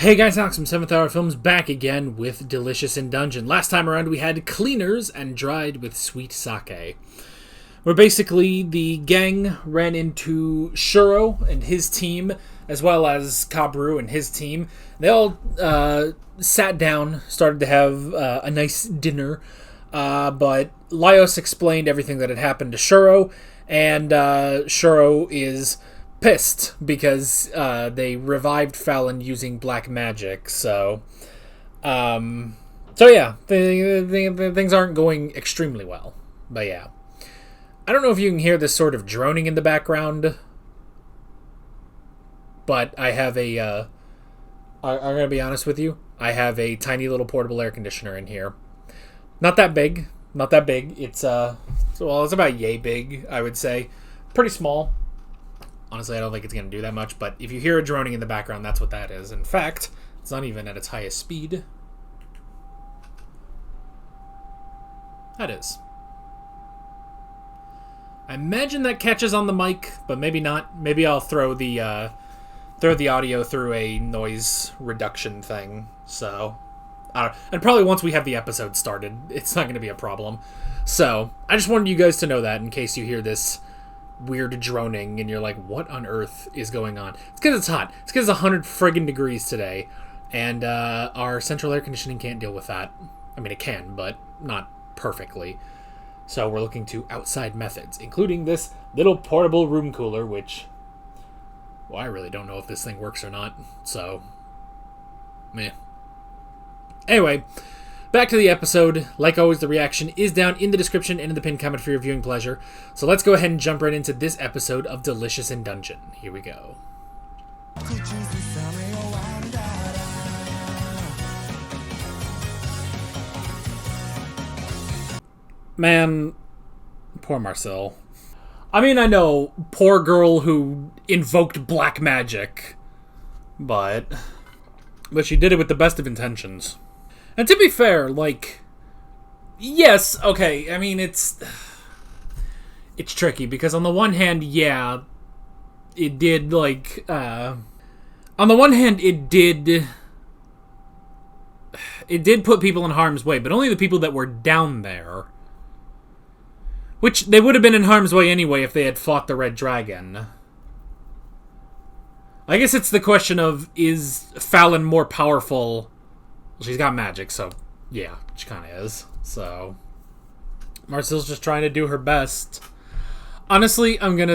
Hey guys, Alex from 7th Hour Films back again with Delicious in Dungeon. Last time around we had Cleaners and Dried with Sweet Sake. Where basically the gang ran into Shuro and his team, as well as Kabru and his team. They all sat down, started to have a nice dinner, but Laios explained everything that had happened to Shuro, and Shuro is pissed because they revived Fallon using black magic. So yeah, things aren't going extremely well. But yeah, I don't know if you can hear this sort of droning in the background, but I have a. I'm gonna be honest with you. I have a tiny little portable air conditioner in here. Not that big. It's it's about yay big, I would say. Pretty small. Honestly, I don't think it's going to do that much, but if you hear a droning in the background, that's what that is. In fact, it's not even at its highest speed. That is. I imagine that catches on the mic, but maybe not. Maybe I'll throw the audio through a noise reduction thing. So, I don't know. And probably once we have the episode started, it's not going to be a problem. So, I just wanted you guys to know that in case you hear this weird droning and you're like, what on earth is going on? It's because it's hot. It's because it's 100 friggin' degrees today, and our central air conditioning can't deal with that. I mean, it can, but not perfectly. So we're looking to outside methods, including this little portable room cooler, which, well, I really don't know if this thing works or not. So, meh. Anyway, back to the episode. Like always, the reaction is down in the description and in the pinned comment for your viewing pleasure. So let's go ahead and jump right into this episode of Delicious in Dungeon. Here we go. Man, poor Marcel. I mean, I know, poor girl who invoked black magic, but she did it with the best of intentions. And to be fair, like, yes, okay, I mean, it's tricky, because on the one hand, yeah, it did, like, on the one hand, it did put people in harm's way, but only the people that were down there. Which, they would have been in harm's way anyway if they had fought the Red Dragon. I guess it's the question of, is Fallon more powerful? She's got magic, so yeah, she kind of is. So Marcel's just trying to do her best. Honestly, I'm going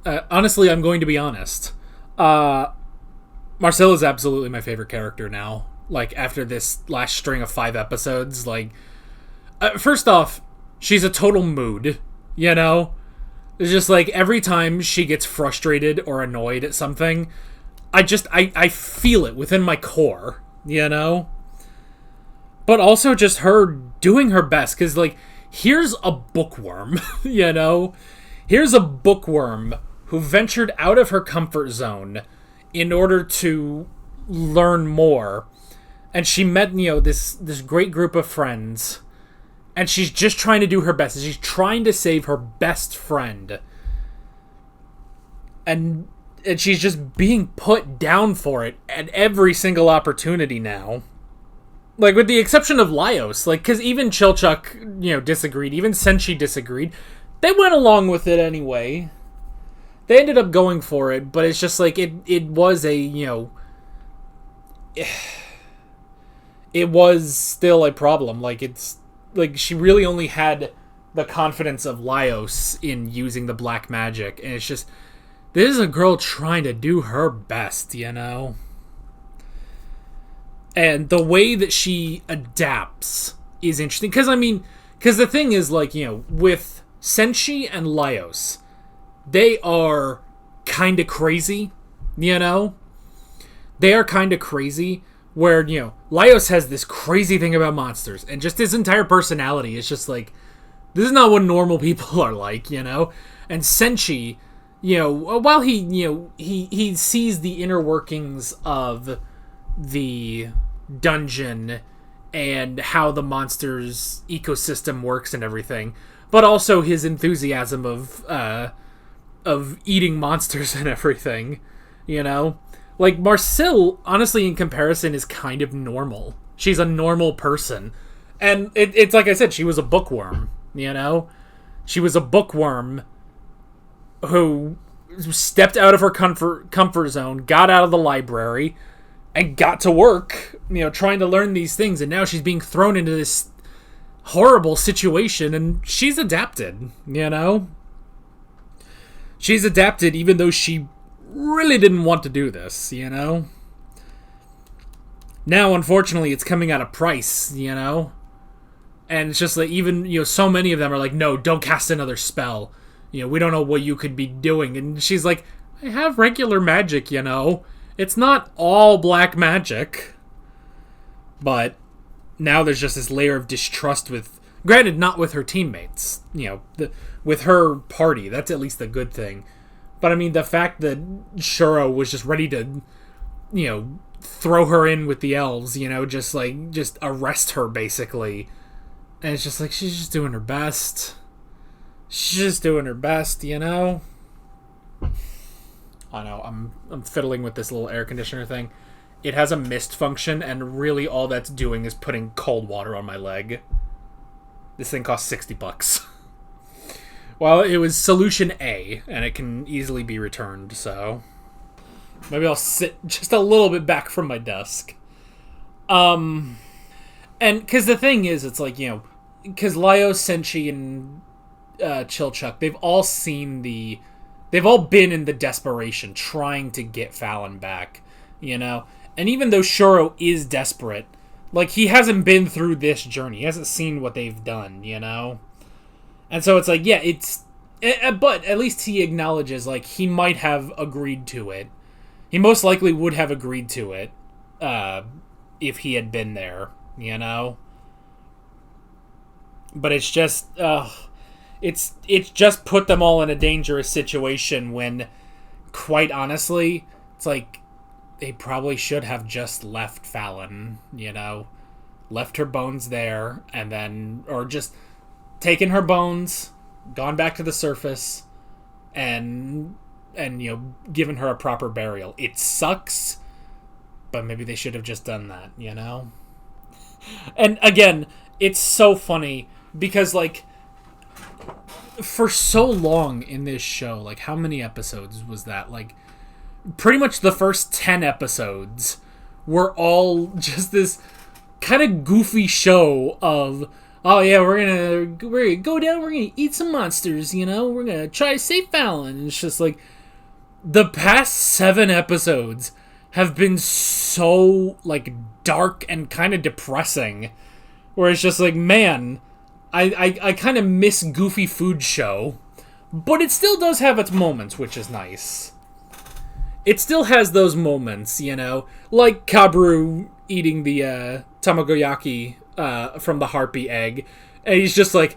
to be honest. Marcel is absolutely my favorite character now. Like, after this last string of 5 episodes, like, first off, she's a total mood, you know? It's just like, every time she gets frustrated or annoyed at something, I feel it within my core, you know? But also just her doing her best, because, like, here's a bookworm, you know? Here's a bookworm who ventured out of her comfort zone in order to learn more. And she met, you know, this great group of friends, and she's just trying to do her best. She's trying to save her best friend. And she's just being put down for it at every single opportunity now. Like, with the exception of Laios, like, because even Chilchuk, you know, disagreed. Even Senshi disagreed. They went along with it anyway. They ended up going for it, but it's just like, it was a, you know, it was still a problem. Like, it's, like, she really only had the confidence of Laios in using the black magic, and it's just, this is a girl trying to do her best, you know? And the way that she adapts is interesting. Because the thing is, like, you know, with Senshi and Laios, they are kind of crazy, you know? They are kind of crazy, where, you know, Laios has this crazy thing about monsters, and just his entire personality is just like, this is not what normal people are like, you know? And Senshi, you know, while he, you know, he sees the inner workings of the dungeon and how the monster's ecosystem works and everything, but also his enthusiasm of eating monsters and everything, you know? Like, Marcel, honestly, in comparison, is kind of normal. She's a normal person. And it's like I said, she was a bookworm, you know? She was a bookworm who stepped out of her comfort zone, got out of the library, and got to work, you know, trying to learn these things. And now she's being thrown into this horrible situation, and she's adapted, you know? She's adapted even though she really didn't want to do this, you know? Now, unfortunately, it's coming at a price, you know? And it's just like, even, you know, so many of them are like, no, don't cast another spell. You know, we don't know what you could be doing. And she's like, I have regular magic, you know? It's not all black magic. But now there's just this layer of distrust with, granted, not with her teammates, you know, with her party. That's at least a good thing. But I mean, the fact that Shuro was just ready to, you know, throw her in with the elves, you know, just arrest her, basically. And it's just like, she's just doing her best. She's just doing her best, you know? I know, I'm fiddling with this little air conditioner thing. It has a mist function, and really all that's doing is putting cold water on my leg. This thing costs $60. Well, it was solution A, and it can easily be returned, so maybe I'll sit just a little bit back from my desk. And because the thing is, it's like, you know, because Lio, Senshi, and Chilchuck, they've all been in the desperation, trying to get Fallon back, you know? And even though Shuro is desperate, like, he hasn't been through this journey. He hasn't seen what they've done, you know? And so it's like, yeah, but at least he acknowledges, like, he might have agreed to it. He most likely would have agreed to it, if he had been there, you know? But it's just, it's just put them all in a dangerous situation when, quite honestly, it's like, they probably should have just left Fallon, you know? Left her bones there, and then, or just taken her bones, gone back to the surface, and you know, given her a proper burial. It sucks, but maybe they should have just done that, you know? And again, it's so funny, because, like, for so long in this show, like, how many episodes was that? Like, pretty much the first 10 episodes were all just this kind of goofy show of, oh yeah, we're gonna go down, we're gonna eat some monsters, you know, we're gonna try to save Fallon. And it's just like, the past 7 episodes have been so, like, dark and kind of depressing, where it's just like, man, I kind of miss goofy food show, but it still does have its moments, which is nice. It still has those moments, you know, like Kabru eating the tamagoyaki from the Harpy egg, and he's just like,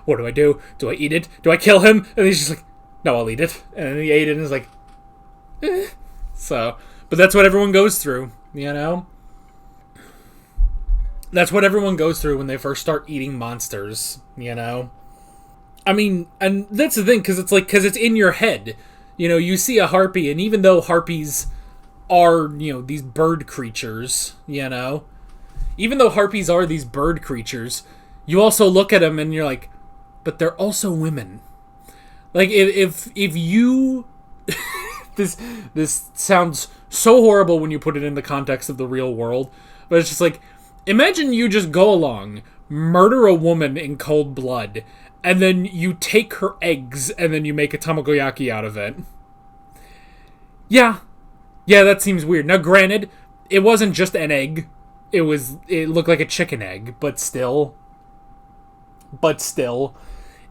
what do I do? Do I eat it? Do I kill him? And he's just like, no, I'll eat it. And then he ate it and is like, eh. So, but that's what everyone goes through, you know? That's what everyone goes through when they first start eating monsters, you know? I mean, and that's the thing, because it's in your head. You know, you see a harpy, and even though harpies are, you know, these bird creatures, you know? Even though harpies are these bird creatures, you also look at them and you're like, but they're also women. Like, if you... this sounds so horrible when you put it in the context of the real world, but it's just like, imagine you just go along, murder a woman in cold blood, and then you take her eggs, and then you make a tamagoyaki out of it. Yeah, that seems weird. Now, granted, it wasn't just an egg. It looked like a chicken egg, but still,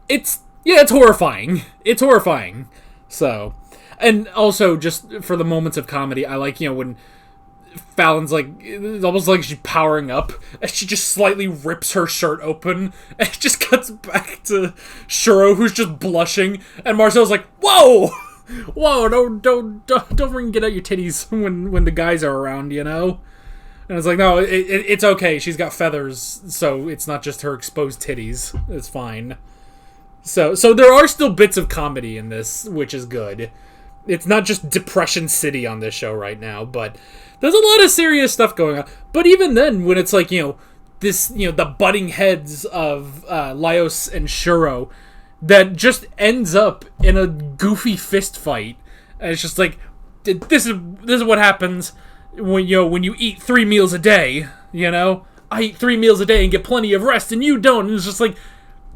it's horrifying. It's horrifying. So, and also, just for the moments of comedy, I like, you know, when Fallon's like, it's almost like she's powering up, and she just slightly rips her shirt open, and it just cuts back to Shuro, who's just blushing, and Marcel's like, whoa, don't freaking get out your titties when the guys are around, you know? And it's like, no, it's okay, she's got feathers, so it's not just her exposed titties, it's fine. So there are still bits of comedy in this, which is good. it's not just Depression City on this show right now, but there's a lot of serious stuff going on. But even then, when it's like, this, the butting heads of Laios and Shuro, that just ends up in a goofy fist fight, and it's just like, this is what happens when you eat 3 meals a day. I eat 3 meals a day and get plenty of rest, and you don't. And it's just like,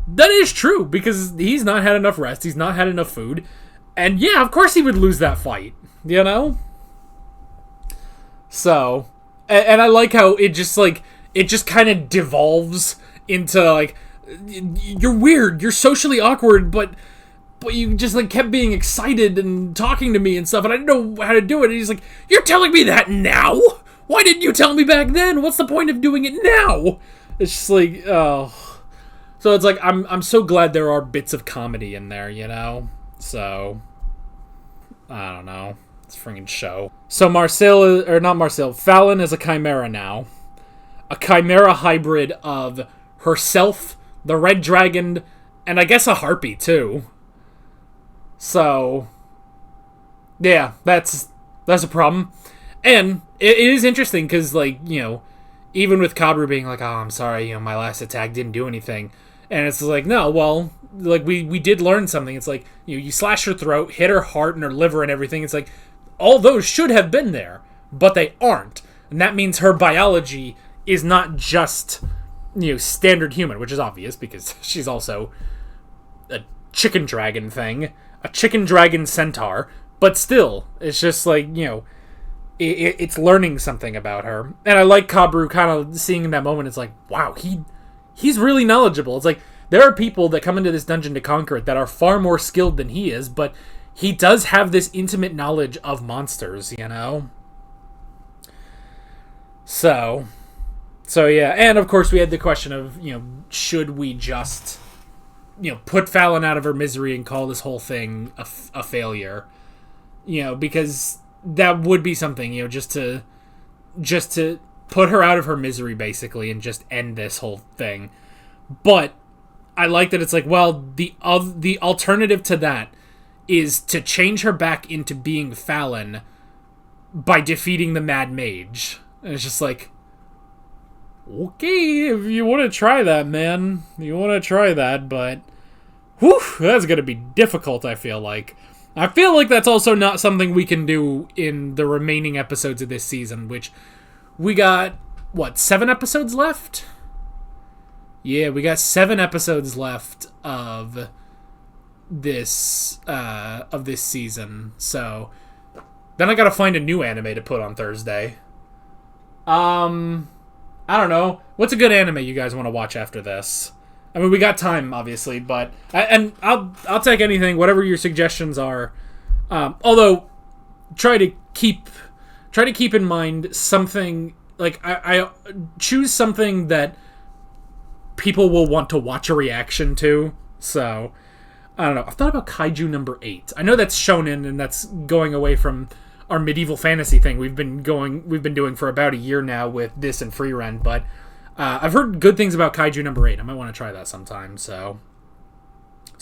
that is true, because he's not had enough rest, he's not had enough food, and yeah, of course he would lose that fight, So, and I like how it just kind of devolves into, like, you're weird, you're socially awkward, but you just, like, kept being excited and talking to me and stuff, and I didn't know how to do it, and he's like, you're telling me that now? Why didn't you tell me back then? What's the point of doing it now? It's just like, oh. So it's like, I'm so glad there are bits of comedy in there, So, I don't know. It's a freaking show. So Fallon is a Chimera now. A Chimera hybrid of herself, the Red Dragon, and I guess a Harpy, too. So, yeah, that's a problem. And it is interesting, because, like, even with Kabru being like, oh, I'm sorry, my last attack didn't do anything. And it's like, no, well, like, we did learn something. It's like, you slash her throat, hit her heart and her liver and everything. It's like, all those should have been there, but they aren't. And that means her biology is not just, standard human, which is obvious, because she's also a chicken dragon thing, a chicken dragon centaur. But still, it's just like, it's learning something about her. And I like Kabru kind of seeing in that moment, it's like, wow, he's really knowledgeable. It's like, there are people that come into this dungeon to conquer it that are far more skilled than he is, but he does have this intimate knowledge of monsters, So yeah, and of course we had the question of, should we just, put Fallon out of her misery and call this whole thing a failure? Because that would be something, just to put her out of her misery, basically, and just end this whole thing. But I like that it's like, well, the alternative to that is to change her back into being Fallon by defeating the Mad Mage. And it's just like, okay, if you want to try that, man, you want to try that, but whew, that's going to be difficult, I feel like. I feel like that's also not something we can do in the remaining episodes of this season, which we got, 7 episodes left? Yeah, we got 7 episodes left of this season. So then I gotta find a new anime to put on Thursday. I don't know. What's a good anime you guys want to watch after this? I mean, we got time, obviously, but I'll take anything, whatever your suggestions are. Although, try to keep in mind something, like, I choose something that people will want to watch a reaction to. So, I don't know. I've thought about Kaiju number 8. I know that's shonen, and that's going away from our medieval fantasy thing we've been doing for about a year now with this and Free Run, but I've heard good things about Kaiju number 8. I might want to try that sometime. So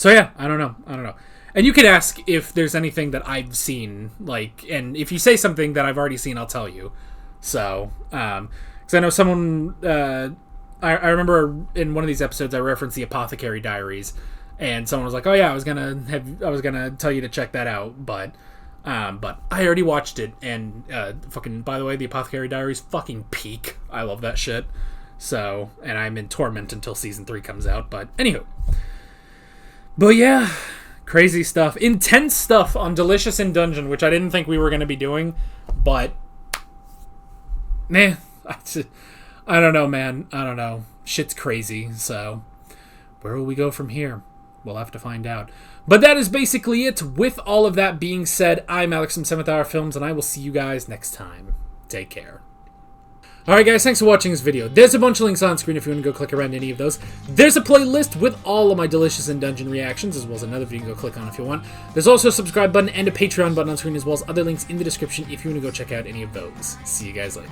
yeah, I don't know. And you could ask if there's anything that I've seen, like, and if you say something that I've already seen, I'll tell you. So, because I know someone, I remember in one of these episodes I referenced the Apothecary Diaries, and someone was like, "Oh yeah, I was gonna tell you to check that out," but I already watched it, and fucking, by the way, the Apothecary Diaries fucking peak. I love that shit. So, and I'm in torment until season 3 comes out. But anywho, but yeah, crazy stuff, intense stuff on Delicious in Dungeon, which I didn't think we were gonna be doing, but man, I don't know, man. I don't know. Shit's crazy. So, where will we go from here? We'll have to find out. But that is basically it. With all of that being said, I'm Alex from 7th Hour Films, and I will see you guys next time. Take care. Alright guys, thanks for watching this video. There's a bunch of links on screen if you want to go click around any of those. There's a playlist with all of my Delicious in Dungeon reactions, as well as another video you can go click on if you want. There's also a subscribe button and a Patreon button on screen, as well as other links in the description if you want to go check out any of those. See you guys later.